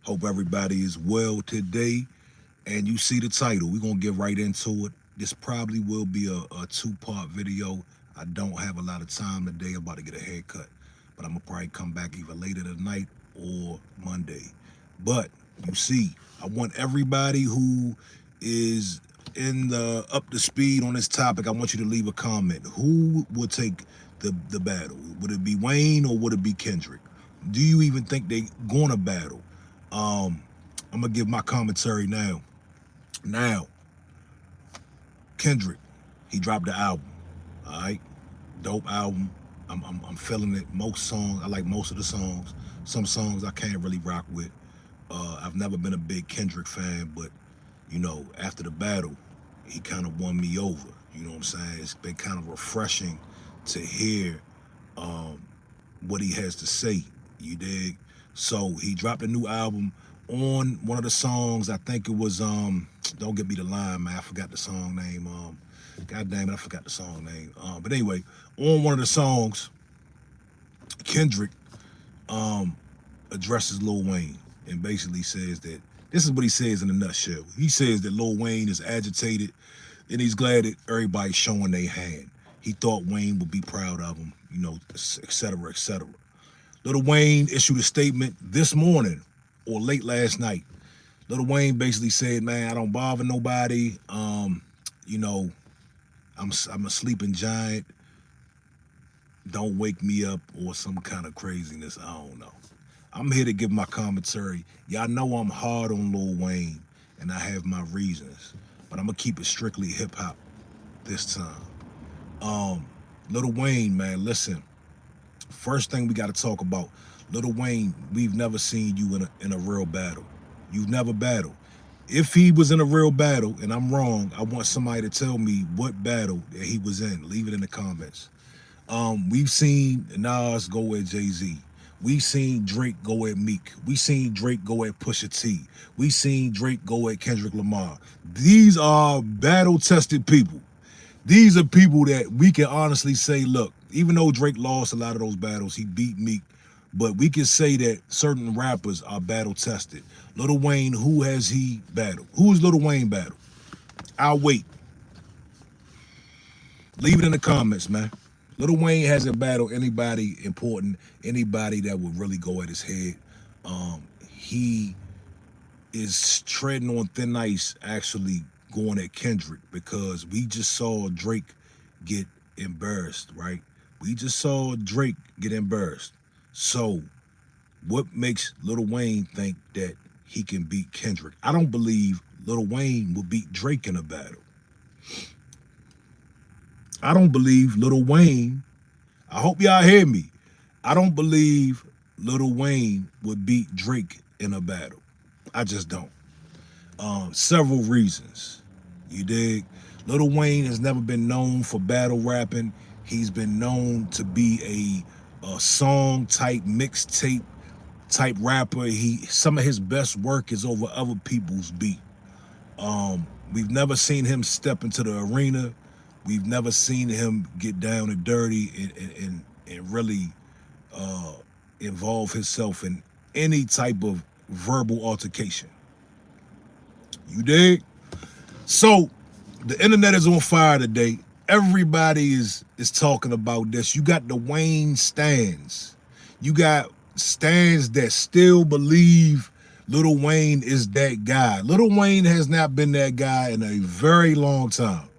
Hope everybody is well today. And you see the title. We're going to get right into it. This probably will be a two-part video. I don't have a lot of time today. I'm about to get a haircut. But I'm going to probably come back either later tonight or Monday. But you see, I want everybody who is in the up to speed on this topic, I want you to leave a comment. Who will take the battle? Would it be Wayne or would it be Kendrick? Do you even think they gonna battle? I'm gonna give my commentary now. Now, Kendrick, he dropped the album. All right, dope album. I'm feeling it. Most songs, I like most of the songs. Some songs I can't really rock with. I've never been a big Kendrick fan, but after the battle, he kind of won me over. You know what I'm saying? It's been kind of refreshing to hear what he has to say. You dig? So he dropped a new album. On one of the songs, I think it was don't get me the line, man. I forgot the song name. God damn it, I forgot the song name. But anyway, on one of the songs, Kendrick addresses Lil Wayne and basically says that this is what he says in a nutshell. He says that Lil Wayne is agitated and he's glad that everybody's showing their hand. He thought Wayne would be proud of him, et cetera, et cetera. Lil Wayne issued a statement this morning or late last night. Lil Wayne basically said, man, I don't bother nobody. I'm a sleeping giant. Don't wake me up or some kind of craziness. I don't know. I'm here to give my commentary. Y'all know I'm hard on Lil Wayne and I have my reasons, but I'm gonna keep it strictly hip hop this time. Lil Wayne, man, listen. First thing we got to talk about, Lil Wayne, we've never seen you in a real battle. You've never battled. If he was in a real battle and I'm wrong, I want somebody to tell me what battle that he was in. Leave it in the comments. We've seen Nas go at Jay-Z. We've seen Drake go at Meek. We've seen Drake go at Pusya T. We've seen Drake go at Kendrick Lamar. These are battle-tested people. These are people that we can honestly say, look, even though Drake lost a lot of those battles, he beat Meek, but we can say that certain rappers are battle-tested. Lil Wayne, who has he battled? Who's Lil Wayne battled? I'll wait. Leave it in the comments, man. Lil Wayne hasn't battled anybody important, anybody that would really go at his head. He is treading on thin ice, actually going at Kendrick, because we just saw Drake get embarrassed, right? We just saw Drake get embarrassed. So what makes Lil Wayne think that he can beat Kendrick? I don't believe Lil Wayne will beat Drake in a battle. I don't believe Lil Wayne, I hope y'all hear me, I don't believe Lil Wayne would beat Drake in a battle. I just don't. Several reasons. You dig? Lil Wayne has never been known for battle rapping. He's been known to be a song type, mixtape type rapper. Some of his best work is over other people's beat. We've never seen him step into the arena. We've never seen him get down and dirty and really involve himself in any type of verbal altercation. You dig? So the internet is on fire today. Everybody is talking about this. You got the Wayne stans. You got stans that still believe Lil Wayne is that guy. Lil Wayne has not been that guy in a very long time.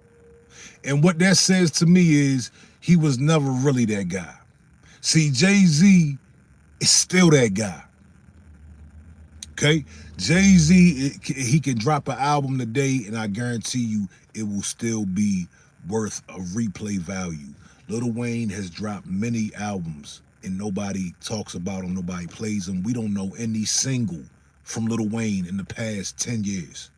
And what that says to me is he was never really that guy. See, Jay-Z is still that guy. Okay? Jay-Z, he can drop an album today and I guarantee you it will still be worth a replay value. Lil Wayne has dropped many albums and nobody talks about them, nobody plays them. We don't know any single from Lil Wayne in the past 10 years.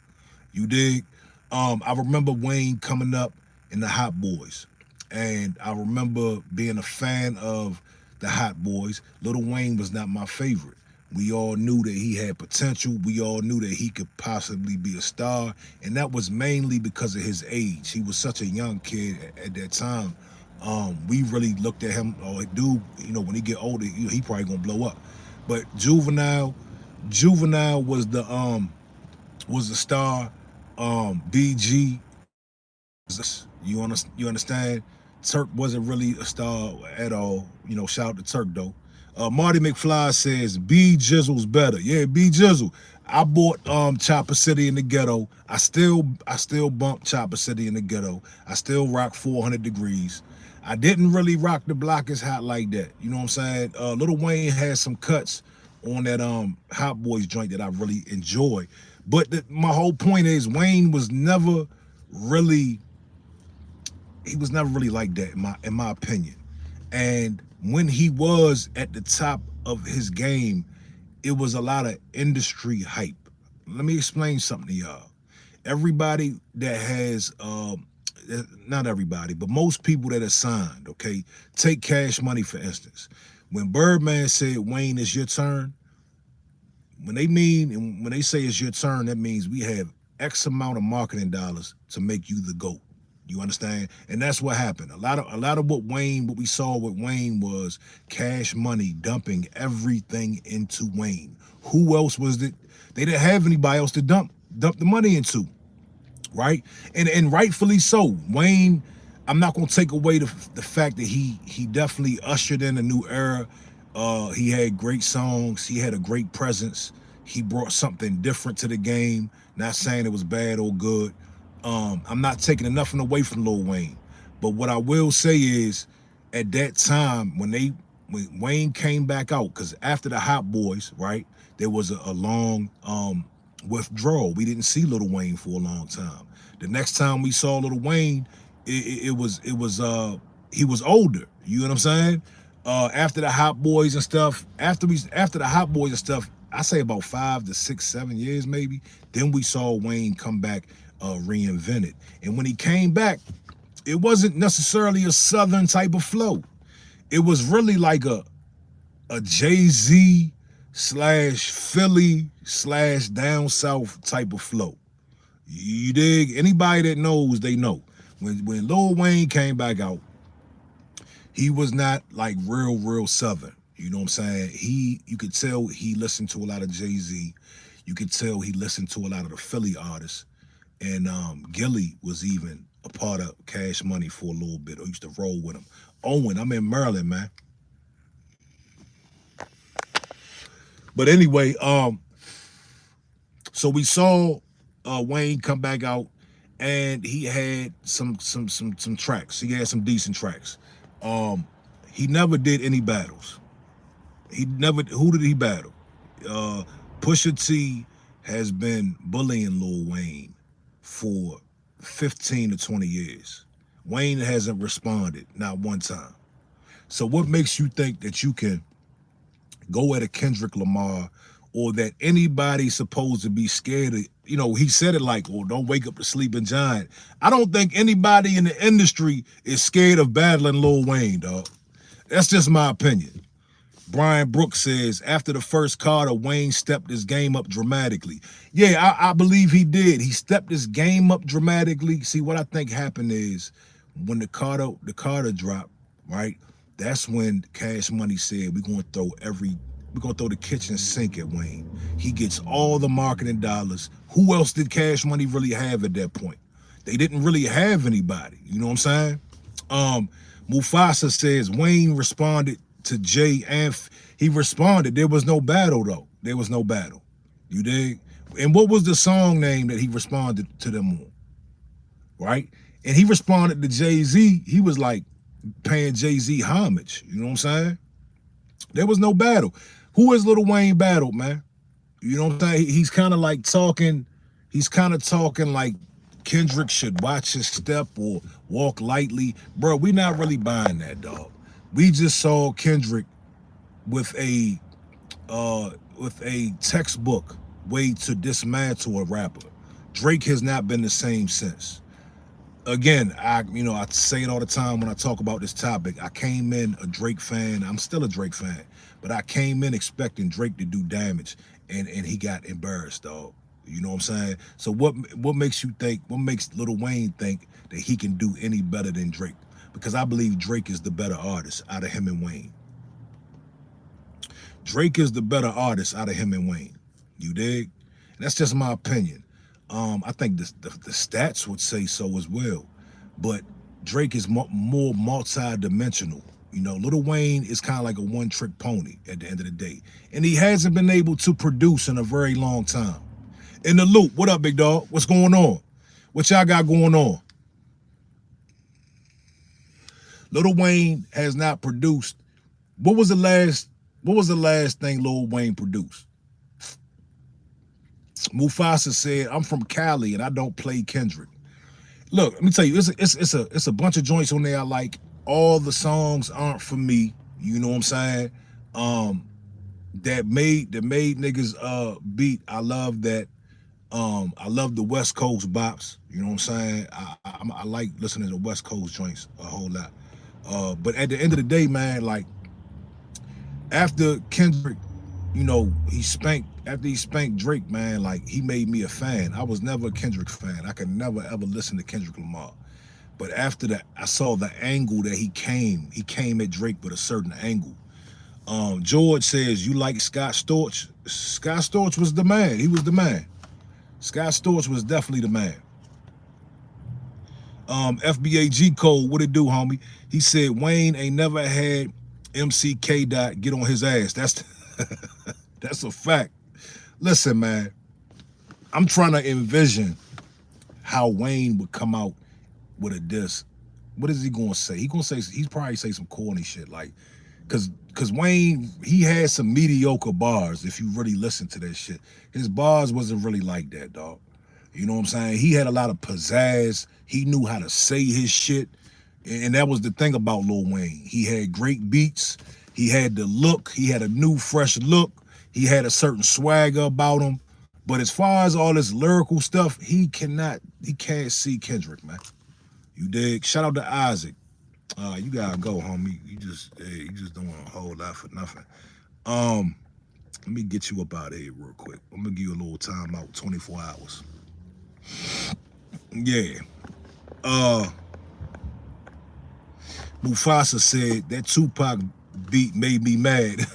You dig? I remember Wayne coming up in the Hot Boys. And I remember being a fan of the Hot Boys. Lil Wayne was not my favorite. We all knew that he had potential. We all knew that he could possibly be a star. And that was mainly because of his age. He was such a young kid at that time. We really looked at him, oh, dude, when he get older, he probably gonna blow up. But Juvenile, Juvenile was the star. BG, you understand? Turk wasn't really a star at all. Shout out to Turk though. Marty McFly says B Jizzle's better. Yeah, B Jizzle. I bought Chopper City in the Ghetto. I still bump Chopper City in the Ghetto. I still rock 400 Degrees. I didn't really rock The Block is Hot like that. You know what I'm saying? Lil Wayne had some cuts on that Hot Boys joint that I really enjoy. But my whole point is Wayne was never really like that in my opinion. And when he was at the top of his game, it was a lot of industry hype. Let me explain something to y'all. Everybody that has not everybody, but most people that are signed, okay, take Cash Money for instance. When Birdman said Wayne is your turn, when they say it's your turn, that means we have X amount of marketing dollars to make you the GOAT. You understand? And that's what happened. A lot of what we saw with Wayne was Cash Money dumping everything into Wayne. Who else was it? They didn't have anybody else to dump the money into, right? And rightfully so. Wayne, I'm not gonna take away the fact that he definitely ushered in a new era. He had great songs. He had a great presence. He brought something different to the game. Not saying it was bad or good. I'm not taking nothing away from Lil Wayne, but what I will say is, at that time when Wayne came back out, because after the Hot Boys, right, there was a long withdrawal. We didn't see Lil Wayne for a long time. The next time we saw Lil Wayne, it was he was older. You know what I'm saying? After the Hot Boys and stuff, after the Hot Boys and stuff, I say about 5 to 6, 7 years maybe. Then we saw Wayne come back, reinvented. And when he came back, it wasn't necessarily a Southern type of flow. It was really like a Jay-Z slash Philly slash down south type of flow. You dig? Anybody that knows, they know. When Lil Wayne came back out, he was not like real Southern. You know what I'm saying? You could tell he listened to a lot of Jay-Z. You could tell he listened to a lot of the Philly artists. And Gilly was even a part of Cash Money for a little bit. I used to roll with him. Owen, I'm in Maryland, man. But anyway, so we saw Wayne come back out, and he had some tracks. He had some decent tracks. He never did any battles. Who did he battle? Pusya T has been bullying Lil Wayne for 15 to 20 years. Wayne hasn't responded, not one time. So what makes you think that you can go at a Kendrick Lamar, or that anybody's supposed to be scared of? He said it like, "Oh, don't wake up the sleeping giant." I don't think anybody in the industry is scared of battling Lil Wayne, dog. That's just my opinion. Brian Brooks says, after the first Carter, Wayne stepped his game up dramatically. Yeah, I believe he did. He stepped his game up dramatically. See, what I think happened is when the Carter dropped, right? That's when Cash Money said, we're gonna throw the kitchen sink at Wayne. He gets all the marketing dollars. Who else did Cash Money really have at that point? They didn't really have anybody. You know what I'm saying? Mufasa says Wayne responded to Jay, and he responded. There was no battle though. There was no battle. You dig? And what was the song name that he responded to them on? Right? And he responded to Jay-Z. He was like paying Jay-Z homage. You know what I'm saying? There was no battle. Who has Lil Wayne battled, man? You know what I'm saying? He's kind of talking like Kendrick should watch his step or walk lightly. Bro, we not really buying that, dog. We just saw Kendrick with a textbook way to dismantle a rapper. Drake has not been the same since. Again, I say it all the time when I talk about this topic. I came in a Drake fan. I'm still a Drake fan, but I came in expecting Drake to do damage, and he got embarrassed, dog. You know what I'm saying? So what makes Lil Wayne think that he can do any better than Drake? Because I believe Drake is the better artist out of him and Wayne. Drake is the better artist out of him and Wayne. You dig? That's just my opinion. I think the stats would say so as well. But Drake is more multi-dimensional. You know, Lil Wayne is kind of like a one-trick pony at the end of the day. And he hasn't been able to produce in a very long time. In the loop, what up, big dog? What's going on? What y'all got going on? Lil Wayne has not produced. What was the last? What was the last thing Lil Wayne produced? Mufasa said, "I'm from Cali and I don't play Kendrick." Look, let me tell you, it's a bunch of joints on there I like. All the songs aren't for me. You know what I'm saying? Um, that made niggas beat. I love that. I love the West Coast bops. You know what I'm saying? I like listening to West Coast joints a whole lot. But at the end of the day, man, like after Kendrick, you know, after he spanked Drake, man, like he made me a fan. I was never a Kendrick fan. I could never ever listen to Kendrick Lamar. But after that, I saw the angle that he came. He came at Drake with a certain angle. George says, "You like Scott Storch?" Scott Storch was the man. He was the man. Scott Storch was definitely the man. FBA G Code, what it do, homie? He said Wayne ain't never had MCK dot get on his ass. That's a fact. Listen, man, I'm trying to envision how Wayne would come out with a diss. What is he gonna say? He's probably say some corny shit like, cause Wayne, he had some mediocre bars. If you really listen to that shit, his bars wasn't really like that, dog. You know what I'm saying? He had a lot of pizzazz. He knew how to say his shit. And that was the thing about Lil Wayne. He had great beats. He had the look. He had a new, fresh look. He had a certain swagger about him. But as far as all this lyrical stuff, he can't see Kendrick, man. You dig? Shout out to Isaac. You gotta go, homie. You just doing a whole lot for nothing. Let me get you up out of here real quick. I'm gonna give you a little time out, 24 hours. Yeah. Mufasa said that Tupac beat made me mad.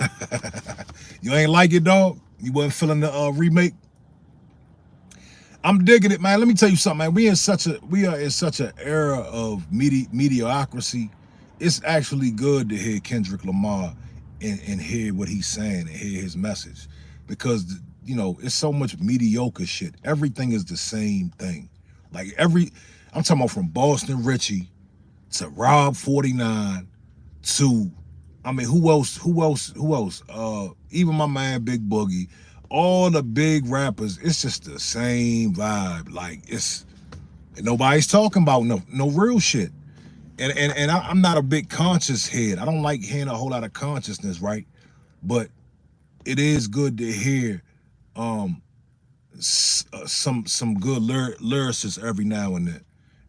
You ain't like it, dog? You wasn't feeling the remake? I'm digging it, man. Let me tell you something, man. We are in such an era of mediocrity. It's actually good to hear Kendrick Lamar and hear what he's saying and hear his message, because you know it's so much mediocre shit. Everything is the same thing. I'm talking about from Boston Richie to Rob 49 to, I mean, who else? Even my man Big Boogie, all the big rappers, it's just the same vibe. Like nobody's talking about no real shit. And I'm not a big conscious head. I don't like hearing a whole lot of consciousness, right? But it is good to hear some good lyricists every now and then.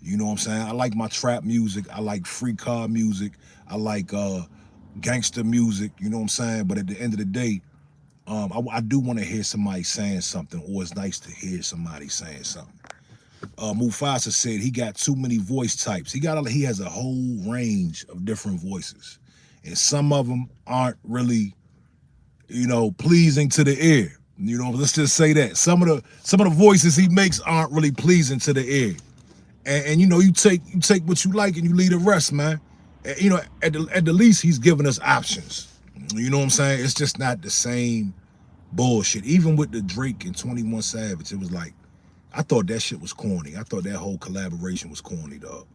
You know what I'm saying? I like my trap music. I like free car music. I like gangster music. You know what I'm saying? But at the end of the day, I do want to hear somebody saying something, or it's nice to hear somebody saying something. Mufasa said he got too many voice types. He has a whole range of different voices, and some of them aren't really, you know, pleasing to the ear. You know, let's just say that some of the voices he makes aren't really pleasing to the ear. And you know, you take what you like and you leave the rest, man. And, you know, at the least he's giving us options. You know what I'm saying? It's just not the same bullshit. Even with the Drake and 21 Savage, it was like, I thought that shit was corny. I thought that whole collaboration was corny, dog.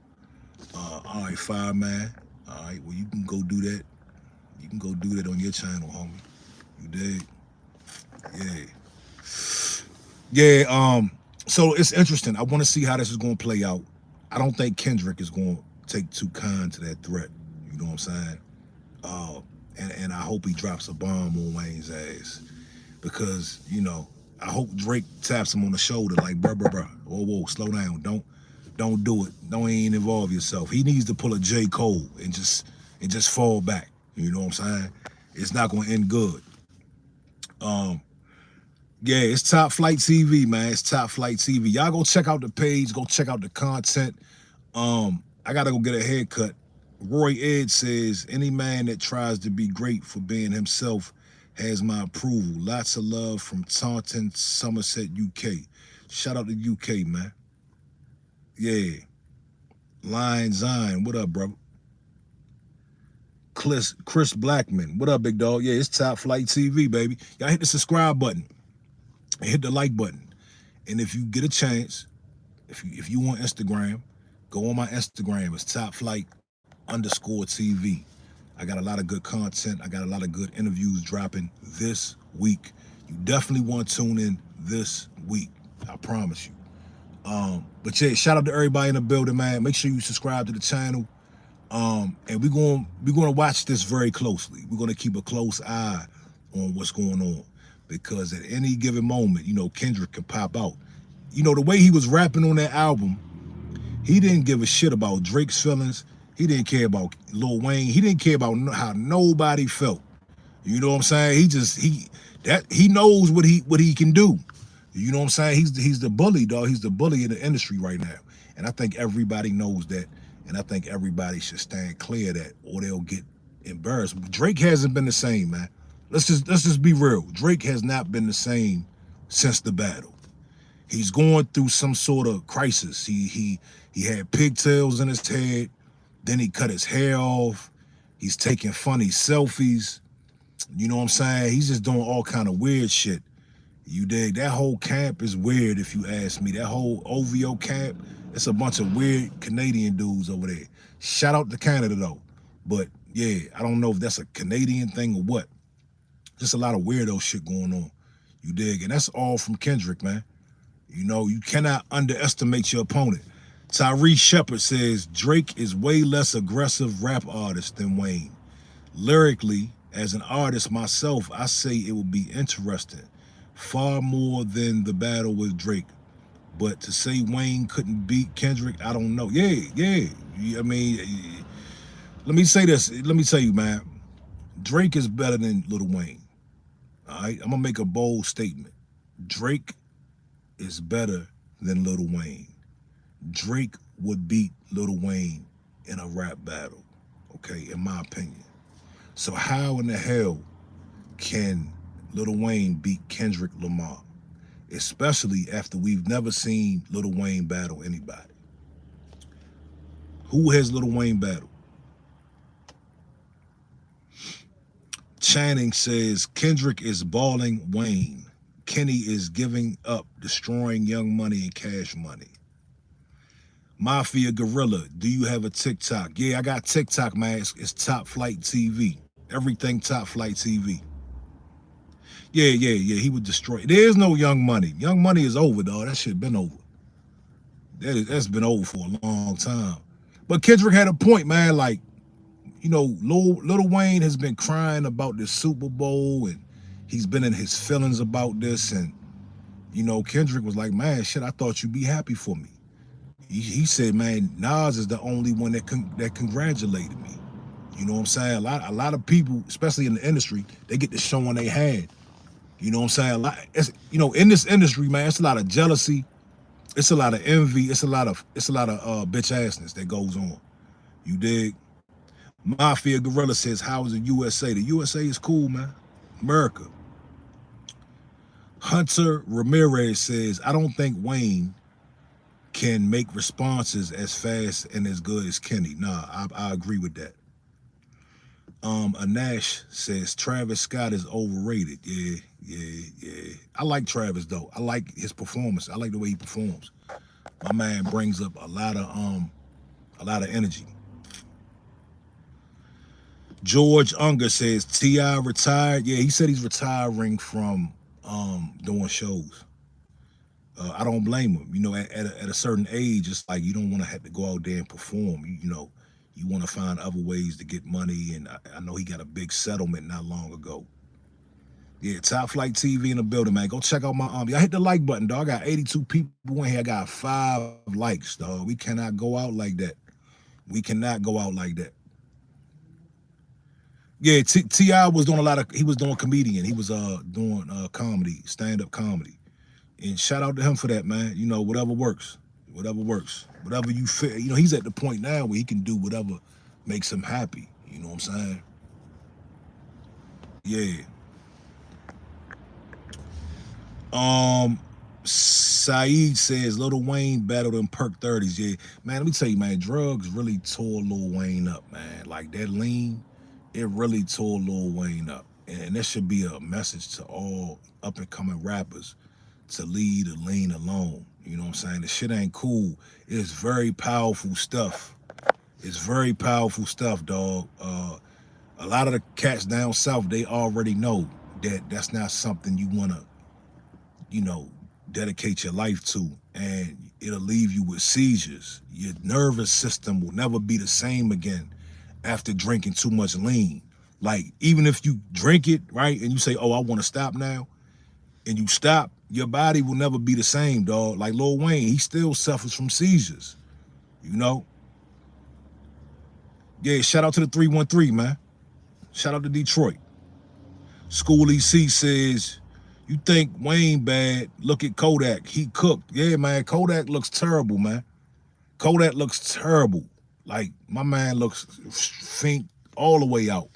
All right, Fire Man. All right, well, you can go do that. You can go do that on your channel, homie. You dig? Yeah. Yeah, so it's interesting. I want to see how this is going to play out. I don't think Kendrick is going to take too kind to that threat. You know what I'm saying? And I hope he drops a bomb on Wayne's ass, because, you know, I hope Drake taps him on the shoulder like, bruh, whoa, slow down. Don't do it. Don't even involve yourself. He needs to pull a J. Cole and just fall back. You know what I'm saying? It's not going to end good. Yeah, it's Top Flight TV, man. It's Top Flight TV. Y'all go check out the page. Go check out the content. I got to go get a haircut. Roy Ed says, any man that tries to be great for being himself has my approval. Lots of love from Taunton, Somerset, UK. Shout out to UK, man. Yeah. Lion Zion, what up, bro? Chris Blackman, what up, big dog? Yeah, it's Top Flight TV, baby. Y'all hit the subscribe button and hit the like button. And if you get a chance, if you on Instagram, go on my Instagram. It's Top Flight _TV. I got a lot of good content. I got a lot of good interviews dropping this week. You definitely want to tune in this week. I promise you. But yeah, shout out to everybody in the building, man. Make sure you subscribe to the channel. And we're gonna watch this very closely. We're gonna keep a close eye on what's going on, because at any given moment, Kendrick can pop out. The way he was rapping on that album, he didn't give a shit about Drake's feelings. He didn't care about Lil Wayne. He didn't care about how nobody felt. You know what I'm saying? He knows what he can do. You know what I'm saying? He's the bully, dog. He's the bully in the industry right now. And I think everybody knows that. And I think everybody should stand clear of that, or they'll get embarrassed. Drake hasn't been the same, man. Let's just be real. Drake has not been the same since the battle. He's going through some sort of crisis. He had pigtails in his head. Then he cut his hair off. He's taking funny selfies. You know what I'm saying? He's just doing all kind of weird shit. You dig? That whole camp is weird, if you ask me. That whole OVO camp, it's a bunch of weird Canadian dudes over there. Shout out to Canada, though. But, yeah, I don't know if that's a Canadian thing or what. Just a lot of weirdo shit going on. You dig? And that's all from Kendrick, man. You cannot underestimate your opponent. Tyrese Shepard says, Drake is way less aggressive rap artist than Wayne. Lyrically, as an artist myself, I say it would be interesting. Far more than the battle with Drake. But to say Wayne couldn't beat Kendrick, I don't know. Yeah. I mean, let me say this. Let me tell you, man. Drake is better than Lil Wayne. All right? I'm going to make a bold statement. Drake is better than Lil Wayne. Drake would beat Lil Wayne in a rap battle, okay, in my opinion. So how in the hell can Lil Wayne beat Kendrick Lamar? Especially after we've never seen Lil Wayne battle anybody. Who has Lil Wayne battled? Channing says, Kendrick is balling Wayne. Kenny is giving up, destroying Young Money and Cash Money. Mafia Gorilla, do you have a TikTok? Yeah, I got TikTok, man. It's Top Flight TV. Everything Top Flight TV. Yeah. He would destroy. There's no Young Money. Young Money is over, dog. That shit been over. That's been over for a long time. But Kendrick had a point, man. Like, Lil Wayne has been crying about this Super Bowl, and he's been in his feelings about this. And, Kendrick was like, man, shit, I thought you'd be happy for me. He said, man, Nas is the only one that congratulated me. You know what I'm saying? A lot of people, especially in the industry, they get to show on their hand. You know what I'm saying? In this industry, man, it's a lot of jealousy. It's a lot of envy. It's a lot of bitch assness that goes on. You dig? Mafia Gorilla says, how is the USA? The USA is cool, man. America. Hunter Ramirez says, I don't think Wayne can make responses as fast and as good as Kenny. Nah, I agree with that. Anash says Travis Scott is overrated. Yeah. I like Travis though. I like his performance. I like the way he performs. My man brings up a lot of energy. George Unger says T.I. retired. Yeah, he said he's retiring from doing shows. I don't blame him. At a certain age, it's like you don't want to have to go out there and perform. You want to find other ways to get money, and I know he got a big settlement not long ago. Yeah, Top Flight TV in the building, man. Go check out my I hit the like button, dog. I got 82 people in here. I got 5 likes, dog. We cannot go out like that. We cannot go out like that. Yeah, T.I. was doing he was doing comedian. He was doing comedy, stand-up comedy. And shout out to him for that, man. Whatever works. Whatever you feel. He's at the point now where he can do whatever makes him happy. You know what I'm saying? Yeah. Um, Saeed says Lil Wayne battled in perk 30s. Yeah, man, let me tell you, man, drugs really tore Lil Wayne up, man. Like that lean, it really tore Lil Wayne up. And that should be a message to all up and coming rappers to leave the lean alone. You know what I'm saying? The shit ain't cool. It's very powerful stuff. It's very powerful stuff, dog. A lot of the cats down south, they already know that that's not something you wanna, you know, dedicate your life to, and it'll leave you with seizures. Your nervous system will never be the same again after drinking too much lean. Like, even if you drink it, right, and you say, oh, I want to stop now, and you stop, your body will never be the same, dog. Like Lil Wayne, he still suffers from seizures, you know? Yeah, shout out to the 313, man. Shout out to Detroit. School EC says, you think Wayne bad, look at Kodak. He cooked. Yeah, man, Kodak looks terrible, man. Kodak looks terrible. Like, my man looks faint all the way out.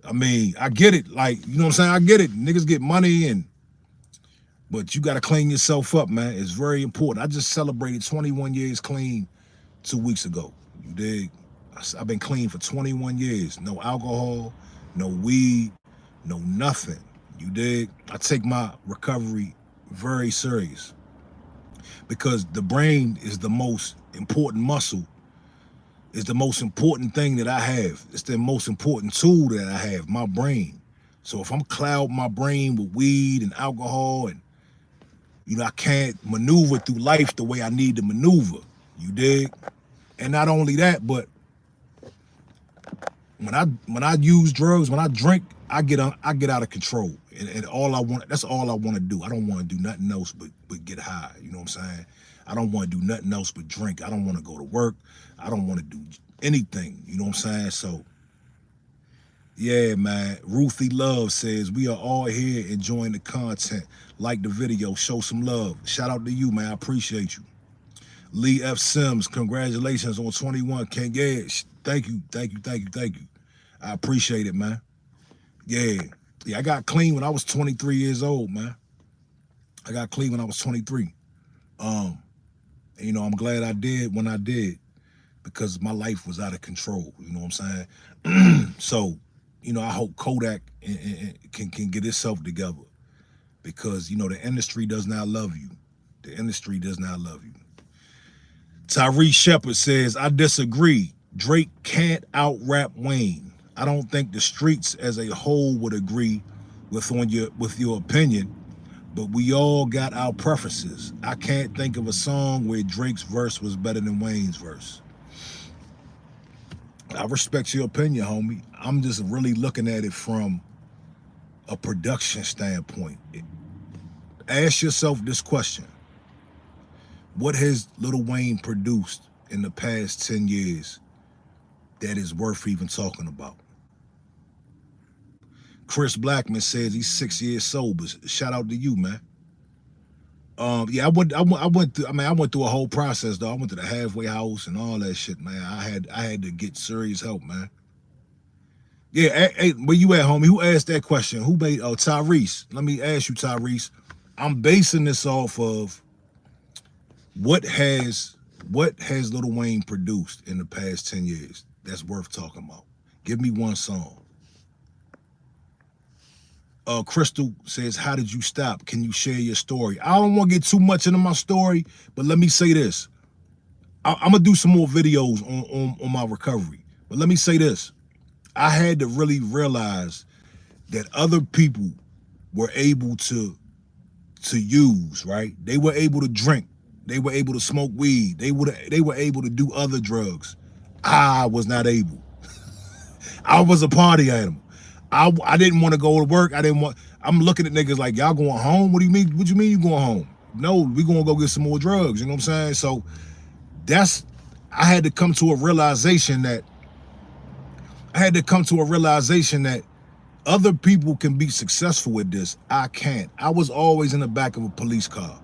I mean, I get it. Like, you know what I'm saying? I get it. Niggas get money, but you got to clean yourself up, man. It's very important. I just celebrated 21 years clean 2 weeks ago. You dig? I've been clean for 21 years. No alcohol, no weed, no nothing. You dig? I take my recovery very serious because the brain is the most important muscle. It's the most important thing that I have. It's the most important tool that I have, my brain. So if I'm clouding my brain with weed and alcohol and, you know, I can't maneuver through life the way I need to maneuver. You dig? And not only that, but when I use drugs, when I drink, I get out of control. And that's all I want to do. I don't want to do nothing else but get high. You know what I'm saying? I don't want to do nothing else but drink. I don't want to go to work. I don't want to do anything. You know what I'm saying? So, yeah, man. Ruthie Love says, we are all here enjoying the content. Like the video, show some love. Shout out to you, man. I appreciate you. Lee F. Sims, congratulations on 21. Ken Gash, thank you. I appreciate it, man. Yeah, I got clean when I was 23 years old, man. I got clean when I was 23. And, you know, I'm glad I did when I did because my life was out of control. You know what I'm saying? So, you know, I hope Kodak can get itself together because, you know, the industry does not love you. The industry does not love you. Tyrese Shepard says, I disagree. Drake can't out-rap Wayne. I don't think the streets as a whole would agree with your opinion, but we all got our preferences. I can't think of a song where Drake's verse was better than Wayne's verse. I respect your opinion, homie. I'm just really looking at it from a production standpoint. Ask yourself this question. What has Lil Wayne produced in the past 10 years that is worth even talking about? Chris Blackman says he's 6 years sober. Shout out to you, man. Yeah, I went through a whole process though. I went to the halfway house and all that shit, man. I had to get serious help, man. Yeah, hey, where you at, homie? Who asked that question? Who made Tyrese? Let me ask you, Tyrese. I'm basing this off of what has Lil Wayne produced in the past 10 years that's worth talking about? Give me one song. Crystal says, how did you stop? Can you share your story? I don't want to get too much into my story, but let me say this. I'm going to do some more videos on my recovery. But let me say this. I had to really realize that other people were able to use, right? They were able to drink. They were able to smoke weed. They were able to do other drugs. I was not able. I was a party animal. I didn't want to go to work. I'm looking at niggas like, y'all going home? What do you mean? What you mean you going home? No, we gonna go get some more drugs. You know what I'm saying? So I had to come to a realization that other people can be successful with this. I can't. I was always in the back of a police car.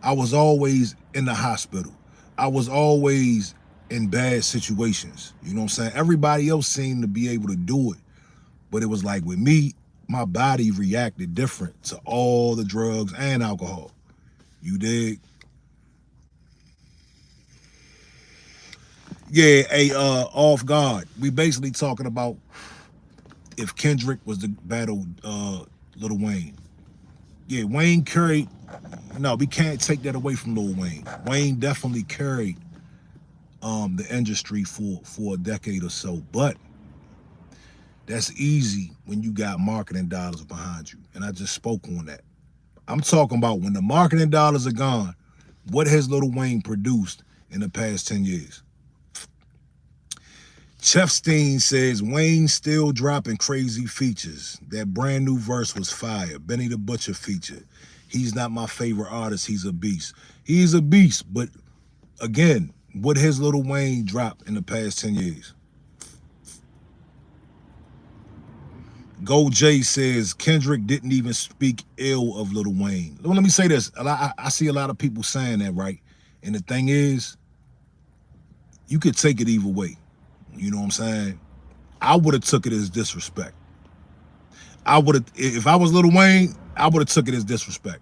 I was always in the hospital. I was always in bad situations. You know what I'm saying? Everybody else seemed to be able to do it. But it was like with me, my body reacted different to all the drugs and alcohol. You dig? Yeah, off guard. We basically talking about if Kendrick was to battle Lil Wayne. Yeah, Wayne carried. No, we can't take that away from Lil Wayne. Wayne definitely carried the industry for a decade or so, but that's easy when you got marketing dollars behind you. And I just spoke on that. I'm talking about when the marketing dollars are gone, what has Lil Wayne produced in the past 10 years? Chefstein says Wayne still dropping crazy features. That brand new verse was fire. Benny the Butcher feature. He's not my favorite artist. He's a beast. He is a beast. But again, what has Lil Wayne dropped in the past 10 years? Go Jay says Kendrick didn't even speak ill of Lil Wayne. Let me say this. I see a lot of people saying that, right? And the thing is, you could take it either way. You know what I'm saying? I would have took it as disrespect. I would have, if I was Lil Wayne, I would have took it as disrespect.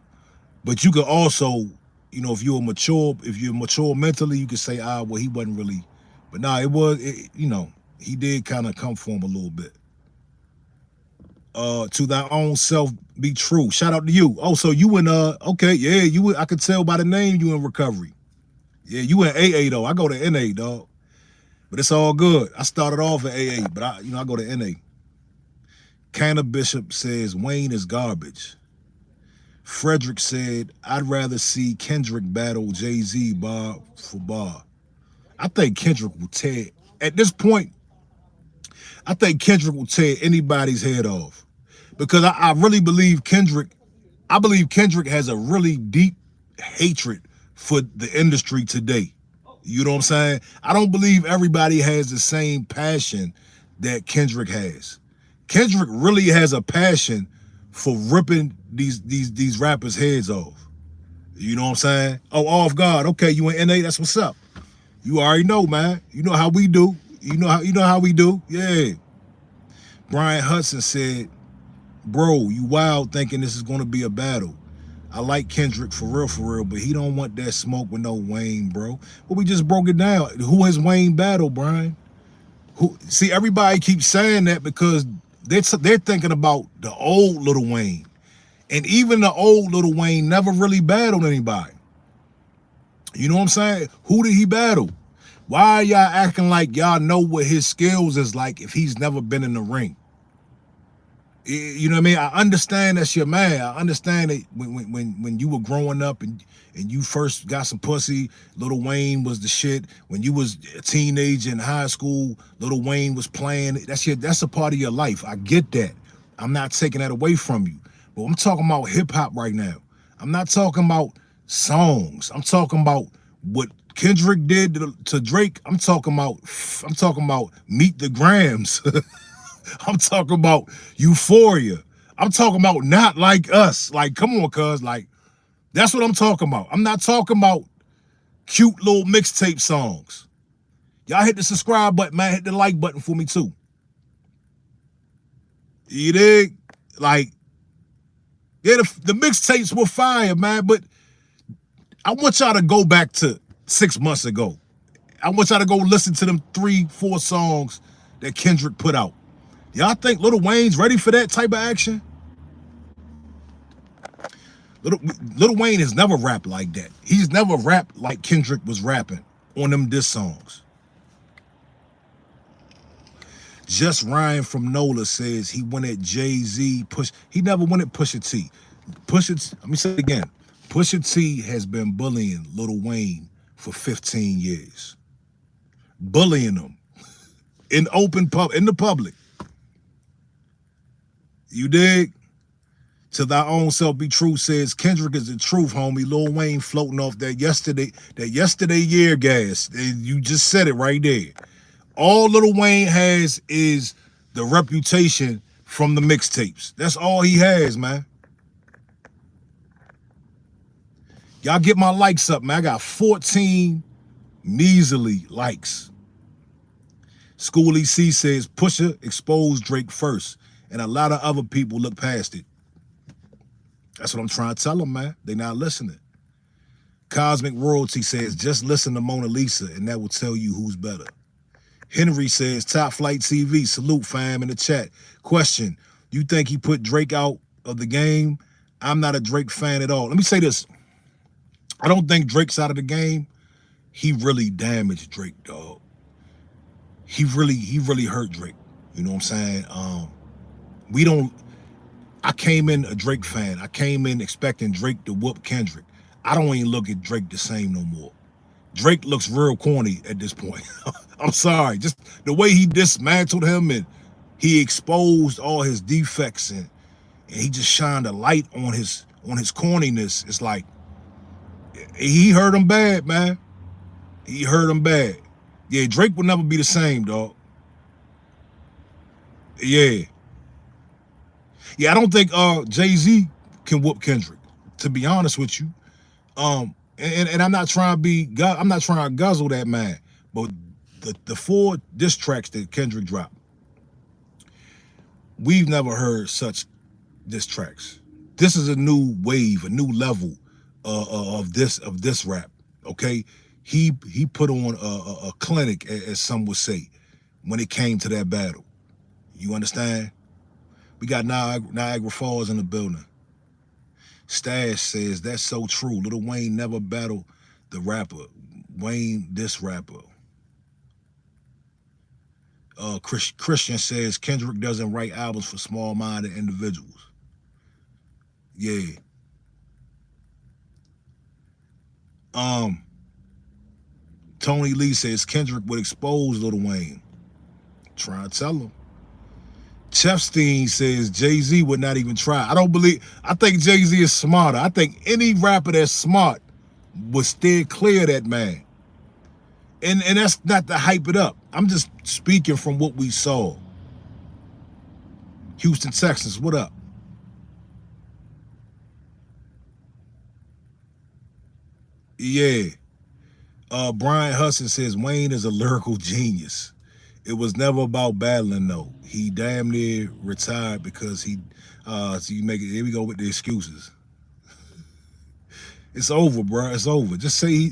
But you could also, you know, if you're mature mentally, you could say, well, he wasn't really. But nah, you know, he did kind of come for him a little bit. To thy own self be true. Shout out to you. Oh, so you in okay, yeah, I could tell by the name you in recovery. Yeah, you in AA though. I go to NA, dog. But it's all good. I started off at AA, but I go to NA. Canna Bishop says Wayne is garbage. Frederick said, I'd rather see Kendrick battle Jay-Z bar for bar. I think Kendrick will tear, at this point, I think Kendrick will tear anybody's head off. Because I really believe Kendrick has a really deep hatred for the industry today. You know what I'm saying? I don't believe everybody has the same passion that Kendrick has. Kendrick really has a passion for ripping these rappers' heads off. You know what I'm saying? Oh, off guard. Okay, you in NA, that's what's up. You already know, man. You know how we do. You know how we do. Yeah. Brian Hudson said, bro, you wild thinking this is gonna be a battle. I like Kendrick for real, but he don't want that smoke with no Wayne, bro. Well, we just broke it down. Who has Wayne battled, Brian? See, everybody keeps saying that because they're thinking about the old Lil Wayne. And even the old Lil Wayne never really battled anybody. You know what I'm saying? Who did he battle? Why are y'all acting like y'all know what his skills is like if he's never been in the ring? You know what I mean? I understand that's your man. I understand that when you were growing up and you first got some pussy, Lil Wayne was the shit. When you was a teenager in high school, Lil Wayne was playing. That's a part of your life. I get that. I'm not taking that away from you. But I'm talking about hip hop right now. I'm not talking about songs. I'm talking about what Kendrick did to Drake. I'm talking about Meet the Grams. I'm talking about Euphoria. I'm talking about Not Like Us. Like, come on, cuz. Like, that's what I'm talking about. I'm not talking about cute little mixtape songs. Y'all hit the subscribe button, man. Hit the like button for me, too. You dig? Like, yeah, the mixtapes were fire, man. But I want y'all to go back to 6 months ago. I want y'all to go listen to them 3-4 songs that Kendrick put out. Y'all think Lil Wayne's ready for that type of action? Lil Wayne has never rapped like that. He's never rapped like Kendrick was rapping on them diss songs. Just Ryan from NOLA says he went at Jay-Z. He never went at Pusya T. Let me say it again. Pusya T has been bullying Lil Wayne for 15 years. Bullying him in the public. You dig? To thy own self be true says Kendrick is the truth, homie. Lil Wayne floating off that yesterday year gas. You just said it right there. All Lil Wayne has is the reputation from the mixtapes. That's all he has, man. Y'all get my likes up, man. I got 14 measly likes. Schoolie C says Pusha exposed Drake first And a lot of other people look past it. That's what I'm trying to tell them, man. They not listening. Cosmic Royalty says, just listen to Mona Lisa and that will tell you who's better. Henry says, Top Flight TV, salute fam in the chat. Question, you think he put Drake out of the game? I'm not a Drake fan at all. Let me say this. I don't think Drake's out of the game. He really damaged Drake, dog. He really hurt Drake. You know what I'm saying? I came in a Drake fan. I came in expecting Drake to whoop Kendrick. I don't even look at Drake the same no more. Drake looks real corny at this point. I'm sorry. Just the way he dismantled him and he exposed all his defects and he just shined a light on his corniness. It's like he hurt him bad, man. He hurt him bad. Yeah, Drake will never be the same, dog. Yeah. Yeah, I don't think Jay-Z can whoop Kendrick, to be honest with you. And I'm not trying to guzzle that man, but the 4 diss tracks that Kendrick dropped, we've never heard such diss tracks. This is a new wave, a new level of this rap. Okay, he put on a clinic, as some would say, when it came to that battle. You understand? We got Niagara Falls in the building. Stash says, that's so true. Lil Wayne never battled the rapper. Wayne, this rapper. Christian says, Kendrick doesn't write albums for small-minded individuals. Yeah. Tony Lee says, Kendrick would expose Lil Wayne. Try to tell him. Chefstein says Jay-Z would not even try. I think Jay-Z is smarter. I think any rapper that's smart would steer clear of that man. And that's not to hype it up. I'm just speaking from what we saw. Houston, Texas, what up? Yeah. Brian Hudson says Wayne is a lyrical genius. It was never about battling, though. He damn near retired because he, so you make it, here we go with the excuses. It's over, bro. It's over. Just say,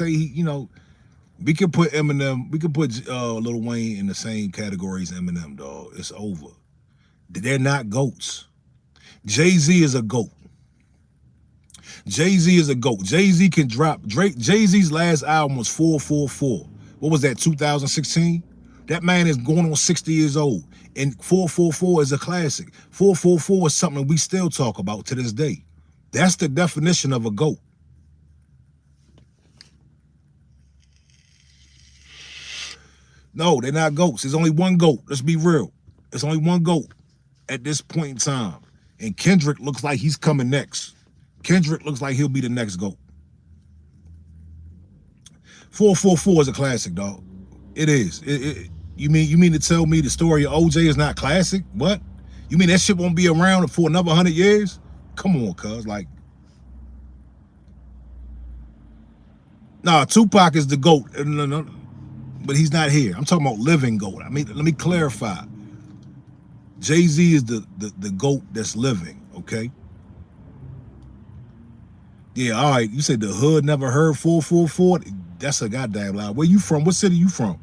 you know, we could put Eminem, we could put Lil Wayne in the same category as Eminem, dog. It's over. They're not GOATs. Jay-Z is a GOAT. Jay-Z is a GOAT. Jay-Z can drop, Jay-Z's last album was 444. What was that, 2016? That man is going on 60 years old. And 444 is a classic. 444 is something we still talk about to this day. That's the definition of a GOAT. No, they're not GOATs. There's only one GOAT. Let's be real. There's only one GOAT at this point in time. And Kendrick looks like he's coming next. Kendrick looks like he'll be the next GOAT. 444 is a classic, dog. It is. You mean to tell me the story of OJ is not classic? What? You mean that shit won't be around for another 100 years? Come on, cuz. Like, nah, Tupac is the GOAT. No, but he's not here. I'm talking about living GOAT. I mean, let me clarify. Jay-Z is the GOAT that's living, okay? Yeah, all right. You said the hood never heard 444. That's a goddamn lie. Where you from? What city you from?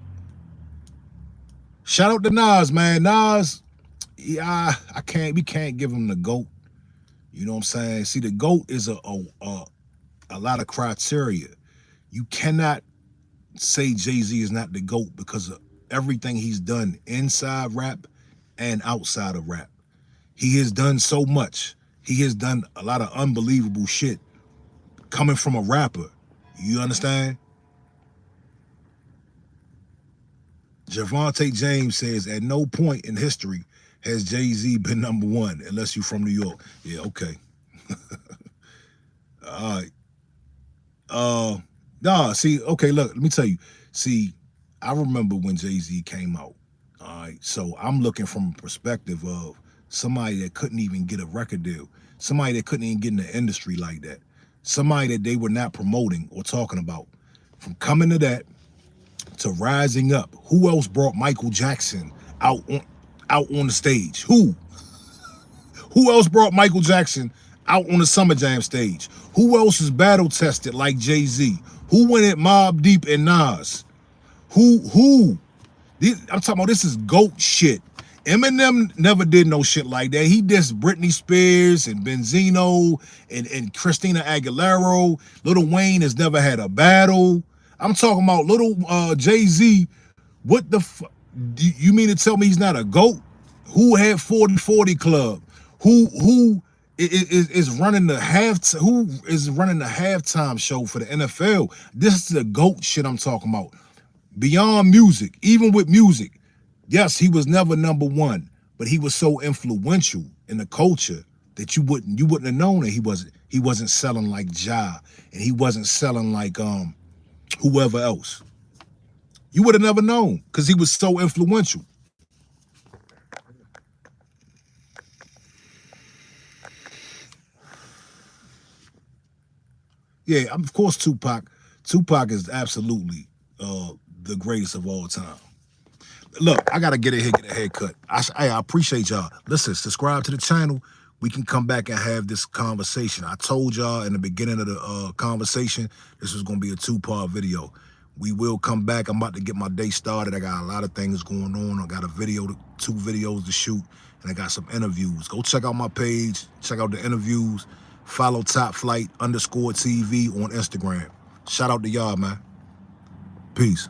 Shout out to Nas, man. Nas, yeah, we can't give him the GOAT. You know what I'm saying? See, the GOAT is a lot of criteria. You cannot say Jay-Z is not the GOAT because of everything he's done inside rap and outside of rap. He has done so much. He has done a lot of unbelievable shit coming from a rapper. You understand? Javante James says, at no point in history has Jay-Z been #1 unless you're from New York. Yeah, okay. All right. Nah, see, okay, look, let me tell you. See, I remember when Jay-Z came out. All right, so I'm looking from a perspective of somebody that couldn't even get a record deal, somebody that couldn't even get in the industry like that, somebody that they were not promoting or talking about. From coming to that to rising up. Who else brought Michael Jackson out on the stage? Who? Who else brought Michael Jackson out on the Summer Jam stage? Who else is battle tested like Jay-Z? Who went at Mobb Deep and Nas? Who? I'm talking about, this is GOAT shit. Eminem never did no shit like that. He dissed Britney Spears and Benzino and Christina Aguilera. Lil Wayne has never had a battle. I'm talking about little Jay-Z. What the fuck? You mean to tell me he's not a GOAT? Who had 40-40 Club? Who is running the halftime show for the NFL? This is the GOAT shit I'm talking about. Beyond music, even with music, yes, he was never number one, but he was so influential in the culture that you wouldn't have known that he wasn't selling like Ja, and he wasn't selling like whoever else. You would have never known because he was so influential. Yeah, of course Tupac. Tupac is absolutely the greatest of all time. Look, I gotta get a haircut. I appreciate y'all. Listen, subscribe to the channel. We can come back and have this conversation. I told y'all in the beginning of the conversation, this was gonna be a 2-part video. We will come back. I'm about to get my day started. I got a lot of things going on. I got a video, 2 videos to shoot, and I got some interviews. Go check out my page. Check out the interviews. Follow _TV on Instagram. Shout out to y'all, man. Peace.